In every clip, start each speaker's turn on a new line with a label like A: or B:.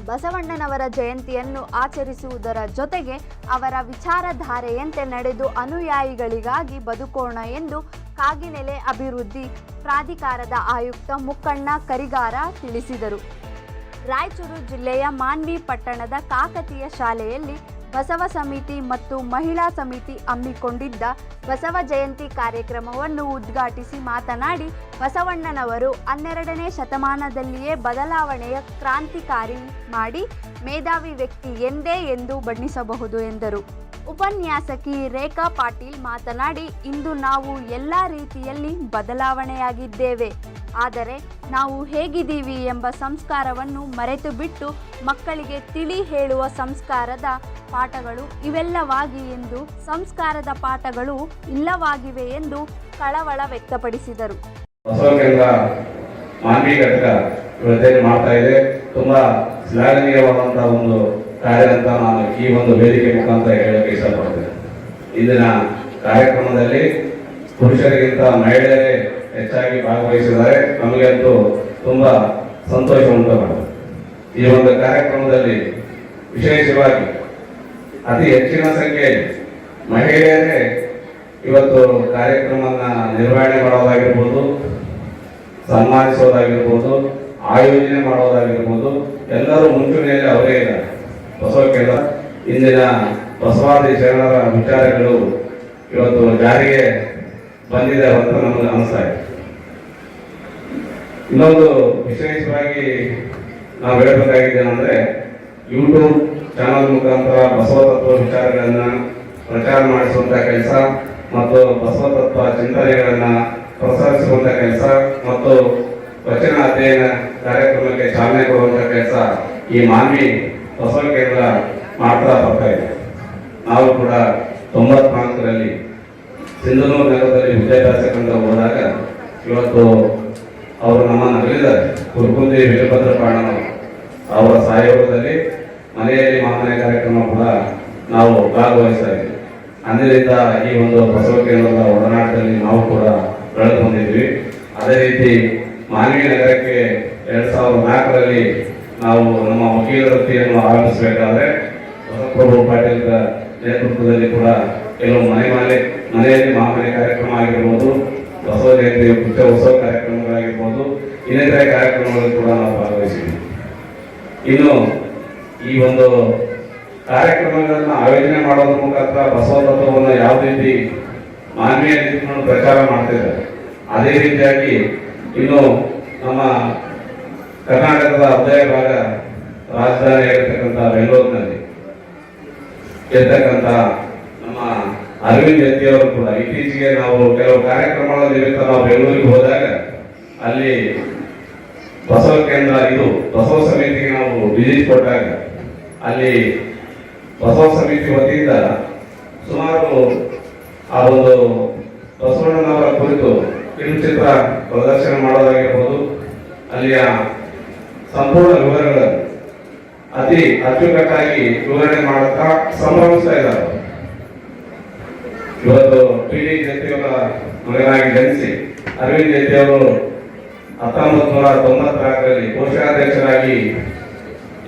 A: ಬಸವಣ್ಣನವರ ಜಯಂತಿಯನ್ನು ಆಚರಿಸುವುದರ ಜೊತೆಗೆ ಅವರ ವಿಚಾರಧಾರೆಯಂತೆ ನಡೆದು ಅನುಯಾಯಿಗಳಿಗಾಗಿ ಬದುಕೋಣ ಎಂದು ಕಾಗಿನೆಲೆ ಅಭಿವೃದ್ಧಿ ಪ್ರಾಧಿಕಾರದ ಆಯುಕ್ತ ಮುಕ್ಕಣ್ಣ ಕರಿಗಾರ ತಿಳಿಸಿದರು. ರಾಯಚೂರು ಜಿಲ್ಲೆಯ ಮಾನ್ವಿ ಪಟ್ಟಣದ ಕಾಕತೀಯ ಶಾಲೆಯಲ್ಲಿ ಬಸವ ಸಮಿತಿ ಮತ್ತು ಮಹಿಳಾ ಸಮಿತಿ ಹಮ್ಮಿಕೊಂಡಿದ್ದ ಬಸವ ಜಯಂತಿ ಕಾರ್ಯಕ್ರಮವನ್ನು ಉದ್ಘಾಟಿಸಿ ಮಾತನಾಡಿ, ಬಸವಣ್ಣನವರು 12ನೇ ಶತಮಾನದಲ್ಲಿಯೇ ಬದಲಾವಣೆಯ ಕ್ರಾಂತಿಕಾರಿ ಮಾಡಿ ಮೇಧಾವಿ ವ್ಯಕ್ತಿ ಎಂದೇ ಎಂದು ಬಣ್ಣಿಸಬಹುದು ಎಂದರು. ಉಪನ್ಯಾಸಕಿ ರೇಖಾ ಪಾಟೀಲ್ ಮಾತನಾಡಿ, ಇಂದು ನಾವು ಎಲ್ಲ ರೀತಿಯಲ್ಲಿ ಬದಲಾವಣೆಯಾಗಿದ್ದೇವೆ. ಆದರೆ ನಾವು ಹೇಗಿದ್ದೀವಿ ಎಂಬ ಸಂಸ್ಕಾರವನ್ನು ಮರೆತು ಬಿಟ್ಟು ಮಕ್ಕಳಿಗೆ ತಿಳಿ ಹೇಳುವ ಸಂಸ್ಕಾರದ ಪಾಠಗಳು ಇವೆಲ್ಲವಾಗಿ ಎಂದು ಸಂಸ್ಕಾರದ ಪಾಠಗಳು ಇಲ್ಲವಾಗಿವೆ ಎಂದು ಕಳವಳ ವ್ಯಕ್ತಪಡಿಸಿದರು.
B: ಮಾನ್ವಿ ಘಟಕ ಮಾಡ್ತಾ ಇದೆ. ತುಂಬಾ ಶ್ಲಾಘನೀಯವಾದಂತಹ ಒಂದು ಕಾರ್ಯ ಅಂತ ನಾನು ಈ ಒಂದು ವೇದಿಕೆ ಮುಖಾಂತರ ಹೇಳಕ್ಕೆ ಇಷ್ಟಪಡ್ತೇನೆ. ಇಂದಿನ ಕಾರ್ಯಕ್ರಮದಲ್ಲಿ ಪುರುಷರಿಗಿಂತ ಮಹಿಳೆಯರೇ ಹೆಚ್ಚಾಗಿ ಭಾಗವಹಿಸಿದ್ದಾರೆ. ನಮಗಂತೂ ತುಂಬಾ ಸಂತೋಷ ಉಂಟು ಮಾಡಿದೆ. ಈ ಒಂದು ಕಾರ್ಯಕ್ರಮದಲ್ಲಿ ವಿಶೇಷವಾಗಿ ಅತಿ ಹೆಚ್ಚಿನ ಸಂಖ್ಯೆಯಲ್ಲಿ ಮಹಿಳೆಯರೇ ಇವತ್ತು ಕಾರ್ಯಕ್ರಮವನ್ನ ನಿರ್ವಹಣೆ ಮಾಡೋದಾಗಿರ್ಬೋದು, ಸನ್ಮಾನಿಸೋದಾಗಿರ್ಬೋದು, ಆಯೋಜನೆ ಮಾಡೋದಾಗಿರ್ಬೋದು, ಎಲ್ಲರೂ ಮುಂಚೂಣಿಯಲ್ಲಿ ಅವರೇ ಇದ್ದಾರೆ. ಬಸವಕ್ಕೆಲ್ಲ ಇಂದಿನ ಬಸವಾದಿ ಶರಣರ ವಿಚಾರಗಳು ಇವತ್ತು ಜಾರಿಗೆ ಬಂದಿದೆ ಅಂತ ನಮಗೆ ಅನಿಸ್ತಾ ಇದೆ. ಇನ್ನೊಂದು ವಿಶೇಷವಾಗಿ ನಾವು ಹೇಳಬೇಕಾಗಿದ್ದೇನೆಂದ್ರೆ, ಯೂಟ್ಯೂಬ್ ಚಾನಲ್ ಮುಖಾಂತರ ಬಸವ ತತ್ವ ವಿಚಾರಗಳನ್ನ ಪ್ರಚಾರ ಮಾಡಿಸುವಂತ ಕೆಲಸ ಮತ್ತು ಬಸವ ತತ್ವ ಚಿಂತನೆಗಳನ್ನ ಪ್ರಸಾರಿಸುವಂತ ಕೆಲಸ ಮತ್ತು ವಚನ ಅಧ್ಯಯನ ಕಾರ್ಯಕ್ರಮಕ್ಕೆ ಚಾಲನೆ ಕೊಡುವಂತ ಕೆಲಸ ಈ ಮಾನ್ವಿ ಬಸವ ಕೇಂದ್ರ ಮಾಡ್ತಾ ಬರ್ತಾ ಇದೆ. ನಾವು ಕೂಡ 94ರಲ್ಲಿ ಸಿಂಧನೂರು ನಗರದಲ್ಲಿ ವಿದ್ಯಾಭ್ಯಾಸ ಕೇಂದ್ರ ಹೋದಾಗ ಇವತ್ತು ಅವರು ನಮ್ಮನ್ನು ಅಗಲಿದ್ದಾರೆ. ಕುರುಕುಂದಿ ವೀರಭದ್ರಪಾಣನ ಅವರ ಸಹಯೋಗದಲ್ಲಿ ಮನೆಯಲ್ಲಿ ಮಾಮನೆ ಕಾರ್ಯಕ್ರಮ ಕೂಡ ನಾವು ಭಾಗವಹಿಸ್ತಾ ಇದ್ವಿ. ಅಂದಿನಿಂದ ಈ ಒಂದು ಬಸವ ಕೇಂದ್ರದ ಒಡನಾಟದಲ್ಲಿ ನಾವು ಕೂಡ ಬೆಳೆದು ಬಂದಿದ್ವಿ. ಅದೇ ರೀತಿ ಮಾನ್ವಿ ನಗರಕ್ಕೆ 2004ರಲ್ಲಿ ನಾವು ನಮ್ಮ ವಕೀಲ ವೃತ್ತಿಯನ್ನು ಆರಂಭಿಸಬೇಕಾದ್ರೆ ಬಸವಪ್ರಭು ಪಾಟೀಲ್ ನೇತೃತ್ವದಲ್ಲಿ ಕೂಡ ಕೆಲವು ಮನೆಯಲ್ಲಿ ಮಾಮನೆ ಕಾರ್ಯಕ್ರಮ ಆಗಿರ್ಬೋದು, ಬಸವ ಜಯಂತಿ ಮುಖ್ಯ ಉತ್ಸವ ಕಾರ್ಯಕ್ರಮಗಳಾಗಿರ್ಬೋದು, ಇನ್ನಿತರೆ ಕಾರ್ಯಕ್ರಮಗಳಲ್ಲಿ ಕೂಡ ನಾವು ಭಾಗವಹಿಸಿದ್ವಿ. ಇನ್ನು ಈ ಒಂದು ಕಾರ್ಯಕ್ರಮಗಳನ್ನು ಆಯೋಜನೆ ಮಾಡೋದ್ರ ಮುಖಾಂತರ ಬಸವ ತತ್ವವನ್ನು ಯಾವ ರೀತಿ ಮಾನವೀಯ ರೀತಿಯನ್ನು ಪ್ರಚಾರ ಮಾಡ್ತಿದ್ದಾರೆ, ಅದೇ ರೀತಿಯಾಗಿ ಇನ್ನು ನಮ್ಮ ಕರ್ನಾಟಕದ ಹೃದಯ ಭಾಗ ರಾಜಧಾನಿಯಾಗಿರ್ತಕ್ಕಂಥ ಬೆಂಗಳೂರಿನಲ್ಲಿ ಇರ್ತಕ್ಕಂಥ ನಮ್ಮ ಅರವಿಂದ್ ಜಯಂತಿಯವರು ಕೂಡ ಇತ್ತೀಚೆಗೆ ನಾವು ಕೆಲವು ಕಾರ್ಯಕ್ರಮಗಳ ನಿಮಿತ್ತ ನಾವು ಬೆಂಗಳೂರಿಗೆ ಹೋದಾಗ ಅಲ್ಲಿ ಬಸವ ಕೇಂದ್ರ ಇದು ಬಸವ ಸಮಿತಿಗೆ ನಾವು ವಿಸಿಟ್ ಕೊಟ್ಟಾಗ ಅಲ್ಲಿ ಬಸವ ಸಮಿತಿ ವತಿಯಿಂದ ಸುಮಾರು ಆ ಒಂದು ಬಸವಣ್ಣನವರ ಕುರಿತು ಕಿರುಚಿತ್ರ ಪ್ರದರ್ಶನ ಮಾಡೋದಾಗಿರ್ಬೋದು, ಅಲ್ಲಿಯ ಸಂಪೂರ್ಣ ವಿವರಗಳನ್ನು ಅತಿ ಅಚ್ಚುಕಟ್ಟಾಗಿ ವಿವರಣೆ ಮಾಡುತ್ತಾ ಸಂಭ್ರಮಿಸ್ತಾ ಇದ್ದಾರೆ. ಇವತ್ತು ಟಿ.ಡಿ. ಜಯಂತಿಯವರ ಮಗನಾಗಿ ಜನಿಸಿ ಅರವಿಂದ್ ಜಯಂತಿಯವರು 1994ರಲ್ಲಿ ಕೋಶಾಧ್ಯಕ್ಷರಾಗಿ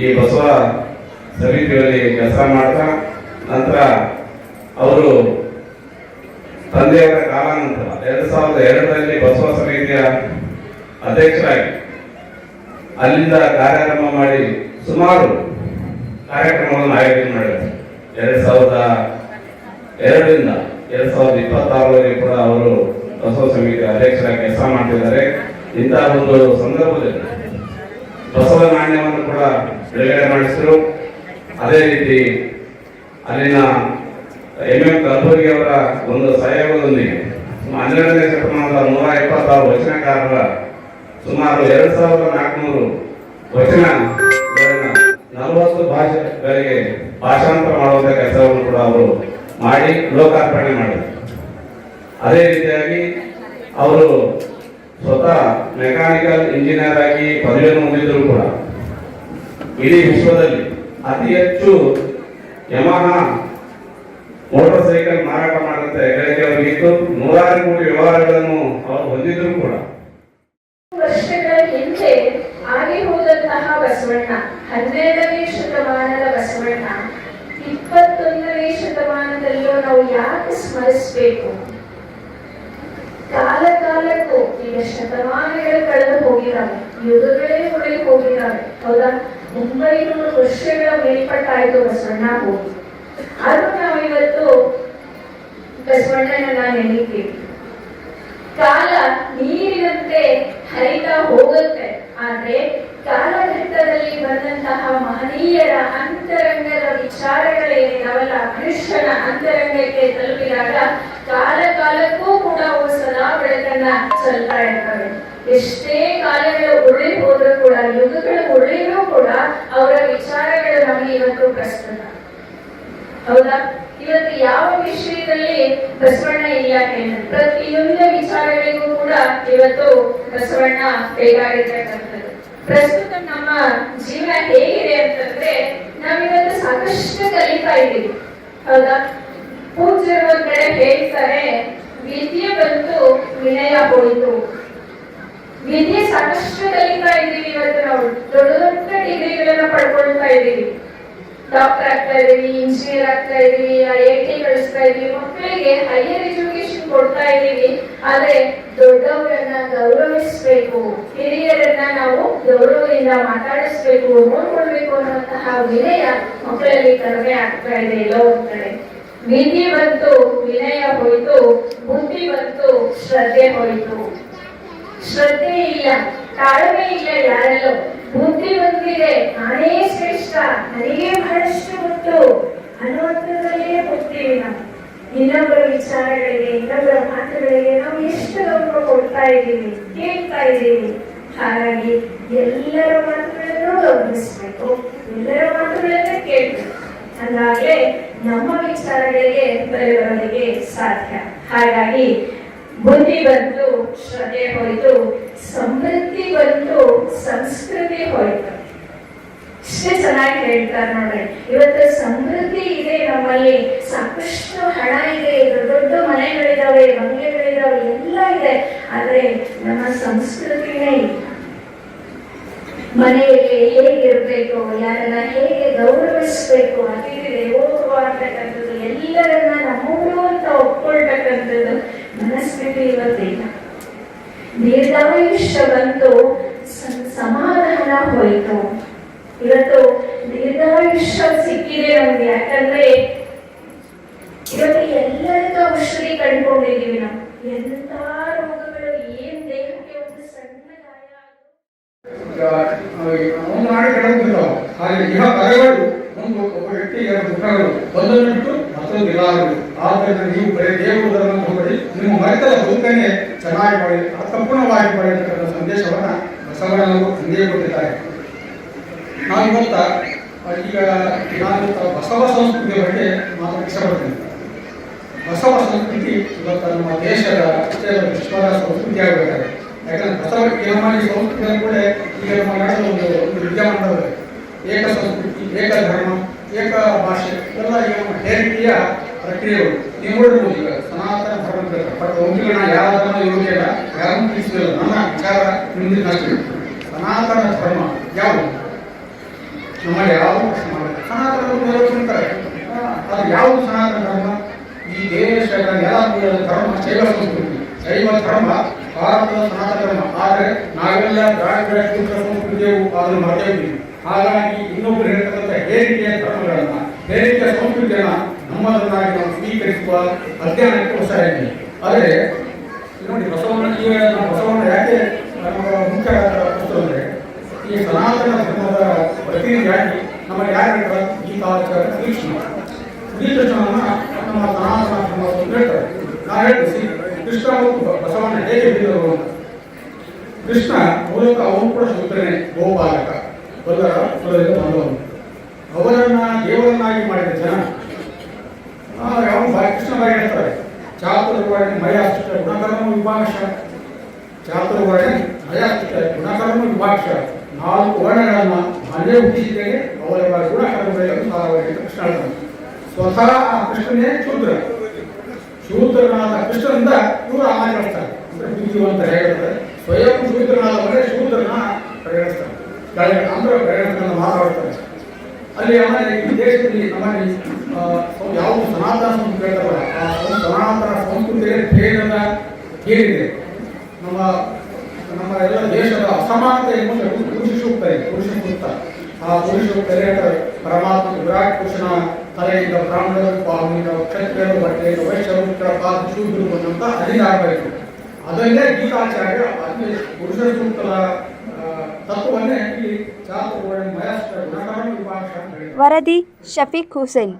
B: ಈ ಬಸವ ಸಮಿತಿಯಲ್ಲಿ ಕೆಲಸ ಮಾಡ್ತಾ ನಂತರ ಅವರು ತಂದೆಯವರ ಕಾಲಾನಂತರ 2002ರಲ್ಲಿ ಬಸವ ಸಮಿತಿಯ ಅಧ್ಯಕ್ಷರಾಗಿ ಅಲ್ಲಿಂದ ಕಾರ್ಯಾರಂಭ ಮಾಡಿ ಸುಮಾರು ಕಾರ್ಯಕ್ರಮಗಳನ್ನು ಆಯೋಜನೆ ಮಾಡಿದ್ದಾರೆ. 2002ರಿಂದ 2026ವರೆಗೆ ಕೂಡ ಅವರು ಬಸವ ಸಮಿತಿಯ ಅಧ್ಯಕ್ಷರಾಗಿ ಕೆಲಸ ಮಾಡ್ತಿದ್ದಾರೆ. ಇಂತಹ ಒಂದು ಸಂದರ್ಭದಲ್ಲಿ ಬಸವ ನಾಣ್ಯವನ್ನು ಕೂಡ ಬಿಡುಗಡೆ ಮಾಡಿಸಿದ್ರು. ಅದೇ ರೀತಿ ಅಲ್ಲಿನ ಎಂ.ಎಂ. ಕಲಬುರ್ಗಿ ಅವರ ಒಂದು ಸಹಯೋಗದೊಂದಿಗೆ 12ನೇ ಶತಮಾನದ 126 ವಚನಕಾರರ ಸುಮಾರು 2400 ವಚನ 40 ಭಾಷೆಗಳಿಗೆ ಭಾಷಾಂತರ ಮಾಡುವಂತ ಕೆಲಸವನ್ನು ಕೂಡ ಅವರು ಮಾಡಿ ಲೋಕಾರ್ಪಣೆ ಮಾಡಿದರು. ಅದೇ ರೀತಿಯಾಗಿ ಅವರು ಸ್ವತಃ ಮೆಕ್ಯಾನಿಕಲ್ ಇಂಜಿನಿಯರ್ ಆಗಿ ಪದವಿಯನ್ನು ಹೊಂದಿದ್ರು ಕೂಡ ಇಡೀ ವಿಶ್ವದಲ್ಲಿ ಅತಿ ಹೆಚ್ಚು ಯಮಹಾ ಮೋಟಾರ್ ಸೈಕಲ್ ಮಾರಾಟ ಮಾಡುವಂತ ಹೆಗ್ಗಳಿಕೆ ಅವರಿಗಿತ್ತು. 100 ಕೋಟಿ ವ್ಯವಹಾರಗಳನ್ನು ಅವರು ಹೊಂದಿದ್ರು ಕೂಡ.
C: ವರ್ಷಗಳ ಹಿಂದೆ ಆಗಿ ಹೋದಂತಹ ಬಸವಣ್ಣ 12ನೇ ಶತಮಾನದ ಬಸವಣ್ಣ 21ನೇ ಶತಮಾನದಲ್ಲೂ ನಾವು ಯಾಕೆ ಸ್ಮರಿಸಬೇಕು? ಕಾಲ ಕಾಲಕ್ಕೂ ಈಗ ಶತಮಾನಗಳು ಕಳೆದು ಹೋಗಿದ್ದಾವೆ, ಯುಗಗಳೇ ಉಳಿದು ಹೋಗಿದ್ದಾವೆ, ಹೌದಾ? 900 ವರ್ಷಗಳ ಮೇಲ್ಪಟ್ಟಾಯ್ತು ಬಸವಣ್ಣ ಹೋಗಿ. ಆದ್ರೂ ನಾವು ಇವತ್ತು ಬಸವಣ್ಣನ ನೆನೀತೀವಿ. ಕಾಲ ನೀರಿನಂತೆ ಹರಿತಾ ಹೋಗುತ್ತೆ, ಆದ್ರೆ ಕಾಲಘಟ್ಟದಲ್ಲಿ ಬಂದಂತಹ ಮಹನೀಯರ ಅಂತರಂಗದ ವಿಚಾರಗಳೇನಿದಾವಲ್ಲ, ಮನುಷ್ಯನ ಅಂತರಂಗಕ್ಕೆ ತಲುಪಿದಾಗ ಕಾಲ ಕಾಲಕ್ಕೂ ಕೂಡ ಅವು ಸದಾ ಬೆಳಕನ್ನ ಚೆಲ್ತಾ ಇರ್ತವೆ. ಎಷ್ಟೇ ಕಾಲಗಳು ಉರುಳಿ ಹೋದ್ರೂ ಕೂಡ, ಯುಗಗಳು ಉರುಳಿದ್ರೂ ಕೂಡ ಅವರ ವಿಚಾರಗಳು ನಮಗೆ ಇವತ್ತು ಪ್ರಸ್ತುತ, ಹೌದಾ? ಇವತ್ತು ಯಾವ ವಿಷಯದಲ್ಲಿ ಬಸವಣ್ಣ ಇಲ್ಲ ಹೇಳಿದ್ರೆ ಪ್ರತಿಯೊಂದು ವಿಚಾರಗಳಿಗೂ ಕೂಡ ಇವತ್ತು ಬಸವಣ್ಣ ಬೇಕಾಗಿರ್ತಕ್ಕಂಥದ್ದು. ಪ್ರಸ್ತುತ ನಮ್ಮ ಜೀವನ ಹೇಗಿದೆ ಅಂತಂದ್ರೆ ನಾವಿವತ್ತು ಸಾಕಷ್ಟು ಕಲಿತಾ ಇದ್ದೀವಿ, ಹೌದಾ? ಪೂಜ್ಯರು ಒಂದ್ ಕಡೆ ಹೇಳ್ತಾರೆ, ವಿದ್ಯೆ ಬಂತು ವಿನಯ ಹೋಯಿತು. ವಿದ್ಯೆ ಸಾಕಷ್ಟು ಕಲಿತಾ ಇದ್ದೀವಿ, ಇವತ್ತು ನಾವು ದೊಡ್ಡ ದೊಡ್ಡ ಡಿಗ್ರಿಗಳನ್ನ ಪಡ್ಕೊಳ್ತಾ ಇದ್ದೀವಿ, ಡಾಕ್ಟರ್ ಆಗ್ತಾ ಇದೀವಿ, ಇಂಜಿನಿಯರ್ ಆಗ್ತಾ ಇದೀವಿ, IIT ಕಳಿಸ್ತಾ ಇದೀವಿ, ಮಕ್ಕಳಿಗೆ ಹೈಯರ್ ಎಜುಕೇಶನ್ ಕೊಡ್ತಾ ಇದೀವಿ. ಆದ್ರೆ ದೊಡ್ಡವರನ್ನ ಗೌರವಿಸ್ಬೇಕು, ಹಿರಿಯರನ್ನ ನಾವು ಗೌರವದಿಂದ ಮಾತಾಡಿಸ್ಬೇಕು, ನೋಡ್ಕೊಳ್ಬೇಕು ಅನ್ನುವಂತಹ ವಿನಯ ಮಕ್ಕಳಲ್ಲಿ ಕಡಿಮೆ ಆಗ್ತಾ ಇದೆ. ಎಲ್ಲೋ ಒಂದ್ ಕಡೆ ವಿದ್ಯೆ ಬಂತು ವಿನಯ ಹೋಯ್ತು, ಬುದ್ಧಿ ಬಂತು ಶ್ರದ್ಧೆ ಹೋಯ್ತು. ಶ್ರದ್ಧೆ ಇಲ್ಲ, ತಾಳ್ಮೆ ಇಲ್ಲ ಯಾರಲ್ಲೋ. ಬುದ್ಧಿ ಬಂದಿದೆ, ನಾನೇ ಶ್ರೇಷ್ಠ, ನನಗೆ ಬಹಳಷ್ಟು ಗೊತ್ತು ಅನ್ನುವಂಥದ್ದಲ್ಲೇ ಹೋಗ್ತೀವಿ ನಾವು. ಇನ್ನೊಬ್ಬರ ವಿಚಾರಗಳಿಗೆ, ಇನ್ನೊಬ್ಬರ ಮಾತುಗಳಿಗೆ ನಾವು ಎಷ್ಟು ಗೌರವ ಕೊಡ್ತಾ ಇದ್ದೀವಿ, ಕೇಳ್ತಾ ಇದ್ದೀವಿ. ಹಾಗಾಗಿ ಎಲ್ಲರ ಮಾತುಗಳನ್ನು ಗೌರವಿಸ್ಬೇಕು, ಎಲ್ಲರ ಮಾತುಗಳನ್ನ ಕೇಳ್ಬೇಕು. ಹಾಗಾದ್ರೆ ನಮ್ಮ ವಿಚಾರಗಳಿಗೆ ಬೆಲೆ ಬರೋದಕ್ಕೆ ಸಾಧ್ಯ. ಹಾಗಾಗಿ ಬುದ್ಧಿ ಬಂತು ಶ್ರದ್ಧೆ ಹೋಯ್ತು, ಸಮೃದ್ಧಿ ಬಂತು ಸಂಸ್ಕೃತಿ ಹೋಯ್ತು. ಇಷ್ಟೇ ಚೆನ್ನಾಗಿ ಹೇಳ್ತಾರೆ ನೋಡ್ರಿ. ಇವತ್ತು ಸಮೃದ್ಧಿ ಇದೆ, ನಮ್ಮಲ್ಲಿ ಸಾಕಷ್ಟು ಹಣ ಇದೆ, ದೊಡ್ಡ ದೊಡ್ಡ ಮನೆಗಳಿದಾವೆ, ಬಂಗ್ಲೆಗಳಿದಾವೆ, ಎಲ್ಲ ಇದೆ. ಆದ್ರೆ ನಮ್ಮ ಸಂಸ್ಕೃತಿನೇ ಇಲ್ಲ. ಮನೆಯಲ್ಲಿ ಹೇಗಿರ್ಬೇಕು, ಯಾರನ್ನ ಹೇಗೆ ಗೌರವಿಸ್ಬೇಕು, ಅತಿಥಿ ದೇವೋಭವ ಅಂತಕ್ಕಂಥದ್ದು, ಎಲ್ಲರನ್ನ ನಮ್ಮೂರು ಅಂತ ಒಪ್ಕೊಳ್ತಕ್ಕಂಥದ್ದು ಮನಸ್ಥಿತಿ ಇವತ್ತಿಲ್ಲ. ದೀರ್ಘಾಯುಷ್ಯ ಬಂತು, ಸಮಾಧಾನ ಹೋಯಿತು. ಇವತ್ತು ದೀರ್ಘಾಯುಷ್ಯ ಸಿಕ್ಕಿದೆ ನಮ್ಗೆ, ಯಾಕಂದ್ರೆ ಇವತ್ತು ಎಲ್ಲರಿಗೂ ಔಷಧಿ ಕಂಡುಕೊಂಡಿದ್ದೀವಿ ನಾವು. ಎಂತ ರೋಗಗಳು, ಏನ್ ದೇಹಕ್ಕೆ ಒಂದು ಸಣ್ಣ ಗಾಯ
D: ಒಂದು ನಾಡಿ ಕೆಳಗುತ್ತಿದ್ದಾವೆ. ಹಾಗೆ ಇಹ ಪದಗಳು ಒಂದು ಒಬ್ಬ ವ್ಯಕ್ತಿ ಎರಡು ಮುಖಗಳು, ಒಂದನ್ನು ಬಿಟ್ಟು ಮತ್ತೊಂದು ಇಲಾಗದು. ಆದ್ದರಿಂದ ನೀವು ಬರೀ ದೇವರುವುದನ್ನು ಹೋಗಬೇಡಿ, ನಿಮ್ಮ ಮರೆತದ ಬದುಕನ್ನೇ ಚೆನ್ನಾಗಿ ಮಾಡಿ ಅರ್ಥಪೂರ್ಣವಾಗಿ ಪಡೆಯತಕ್ಕಂಥ ಸಂದೇಶವನ್ನ ಬಸವಣ್ಣನವರು ತಂದೆಯೇ ಕೊಟ್ಟಿದ್ದಾರೆ. ನಾನು ಇವತ್ತ ಈಗ ನಾನು ಬಸವ ಸಂಸ್ಕೃತಿಯ ಬಗ್ಗೆ ಮಾತಾಡಕ್ಕೆ ಇಷ್ಟಪಡ್ತೀನಿ. ಬಸವ ಸಂಸ್ಕೃತಿ ಇವತ್ತು ನಮ್ಮ ದೇಶದ ವಿಶ್ವದ ಸಂಸ್ಕೃತಿ ಆಗಬೇಕಾಗಿದೆ. ಯಾಕಂದ್ರೆ ಬಸವ ನಮ್ಮಲ್ಲಿ ಸಂಸ್ಕೃತಿ ಕೂಡ ಈಗ ನಮ್ಮ ನಾಡಲ್ಲಿ ಒಂದು ವಿದ್ಯಮಾನ ಏಕ ಸಂಸ್ಕೃತಿ, ಏಕ ಧರ್ಮ, ಏಕ ಭಾಷೆ ಎಲ್ಲ ಈಗ ನಮ್ಮ ಹೇರಿಕೆಯ ಪ್ರಕ್ರಿಯೆಗಳು. ನೀವು ನೋಡ್ಬೋದು ಈಗ ಸನಾತನ ಧರ್ಮ ಬಟ್ ಒಮ್ಮಿಗೆ ನಾನು ಯಾವ ಧರ್ಮ ಯೋಗ್ಯ ಇಲ್ಲ, ಯಾರನ್ನು ತಿಳಿಸಿಲ್ಲ, ನನ್ನ ವಿಚಾರ ನಿಮ್ಗೆ ಅಷ್ಟೇ. ಸನಾತನ ಧರ್ಮ ಯಾವುದು ನಮ್ಮಲ್ಲಿ ಯಾವುದು ಪ್ರಶ್ನೆ ಮಾಡಿದೆ, ಸನಾತನ ತಿಂತಾರೆ. ಅದು ಯಾವುದು ಸನಾತನ ಧರ್ಮ? ಈ ದೇಶದ ಎಲ್ಲ ಧರ್ಮ ಶೈವ ಸಂಸ್ಕೃತಿ. ಶೈವ ಧರ್ಮ ಭಾರತದ ಸನಾತನ ಧರ್ಮ. ಆದರೆ ನಾವೆಲ್ಲ ದ್ರಾವಿಡ ಸಂಸ್ಕೃತಿಯು ಅದನ್ನು ಮರೆತಿದ್ದೀವಿ. ಹಾಗಾಗಿ ಇನ್ನೊಬ್ಬರು ಹೇಳ್ತಕ್ಕಂಥ ಹೇರಿಕೆಯ ಧರ್ಮಗಳನ್ನ, ಹೇರಿಕೆಯ ಸಂಸ್ಕೃತಿಯನ್ನ ನಮ್ಮದನ್ನಾಗಿ ನಾವು ಸ್ವೀಕರಿಸುವ ಅಧ್ಯಯನಕ್ಕೆ ಹೊಸಾಗಿದೆ. ಆದರೆ ನೋಡಿ ಬಸವಣ್ಣ ಯಾಕೆ ಮುಖ್ಯ ವಸ್ತು ಅಂದರೆ ಈ ಸನಾತನ ಧರ್ಮದ ಪ್ರತಿನಿಧಿಯಾಗಿ ನಮ್ಮಲ್ಲಿ ಯಾರು ಹೇಳ್ತಾರೆ? ಗೀತಾಚಾರ್ಯ ಶ್ರೀಕೃಷ್ಣನನ್ನ ನಮ್ಮ ಸನಾತನ ಧರ್ಮ ಹೇಳ್ತಾರೆ. ನಾವು ಹೇಳ್ತೀವಿ ಕೃಷ್ಣ ಮತ್ತು ಬಸವಣ್ಣ ಹೇಗೆ ಬಿದ್ದರು ಅಂತ. ಕೃಷ್ಣ ಮೂಲಕ ಅವನು ಕೂಡ ಶೂದ್ರನೇ, ಗೋಪಾಲಕ, ಬಲ್ಲರ ಕುಲದಿಂದ ಬಂದವನು. ಅವರನ್ನ ದೇವರನ್ನಾಗಿ ಮಾಡಿದ ಜನ ಅವನು ಕೃಷ್ಣ ಬಾಯಿ ಹೇಳ್ತಾರೆ, ಚಾತುರ್ವರ್ಣ ಮಯಾಷ್ಟ ಗುಣಕರ್ಮ ವಿಭಾಷ. ಚಾತುರ್ವರ್ಣ ಮಯಾಷ್ಟ ಗುಣಕರ್ಮ ವಿಭಾಷ. 4 ವರ್ಣಗಳನ್ನ ಮನೆ ಹುಟ್ಟಿಸಿದ್ದೇನೆ, ಅವರ ಗುಣಕರ್ಮಗಳನ್ನು ಸಾರವಾಗಿ ಕೃಷ್ಣ ಹೇಳ್ತಾನೆ. ಸ್ವತಃ ಆ ಕೃಷ್ಣನೇ ಶೂದ್ರ. ಶೂದ್ರನಾದ ಕೃಷ್ಣನಿಂದ ಇವರು ಆಮೇಲೆ ಕಳಿಸ್ತಾರೆ. ಅಂದ್ರೆ ಬುದ್ಧಿವಂತ ಹೇಳ್ತಾರೆ, ಸ್ವಯಂ ಶೂದ್ರನಾದವರೇ ಶೂದ್ರನ ಪರಿಗಣಿಸ್ತಾರೆ. ಅಂದ್ರೆ ಬೆಳಗನ್ನು ಮಾತಾಡ್ತಾರೆ. ಅಲ್ಲಿ ಆಮೇಲೆ ಈ ದೇಶದಲ್ಲಿ ನಮ್ಮಲ್ಲಿ ಯಾವುದು ಸನಾತನ ಸಂಸ್ಕೃತಿ ಹೇಳ್ತಾರಲ್ಲ, ಆ ಸನಾತನ ಸಂಸ್ಕೃತಿಯ ಭೇದದ ಏನಿದೆ, ನಮ್ಮ ಎಲ್ಲ ದೇಶದ ಅಸಮಾನತೆ ಎಂಬುದು ಪುರುಷ ಸೂಕ್ತ ಇದೆ. ಪುರುಷ ಸೂಕ್ತ, ಆ ಪುರುಷ ಸೂಕ್ತದಲ್ಲಿ ಪರಮಾತ್ಮ ವಿರಾಟ್ ಪುರುಷನ ತಲೆಯಿಂದ ಬ್ರಾಹ್ಮಣರು ಪಾಲ್ಗೊಂಡ ಕ್ಷತ್ರಿಯರು ಬಟ್ಟೆಯಿಂದ ವೈಶ್ಯರು ಪಾದ ಶೂದ್ರರು ಬಂದಂತ ಅಧಿಕಾರಬೇಕು. ಅದನ್ನೇ ಗೀತಾಚಾರ್ಯ ಅತಿ ಪುರುಷ ಸೂಕ್ತದ ತತ್ವವನ್ನೇ ಇಲ್ಲಿ ಚಾತುರ್ವರ್ಣ ಮಯಸ್ಕ ಗುಣಕರ್ಮ ವಿಭಾಷ.
A: ವರದಿ ಶಫೀಕ್ ಹುಸೇನ್.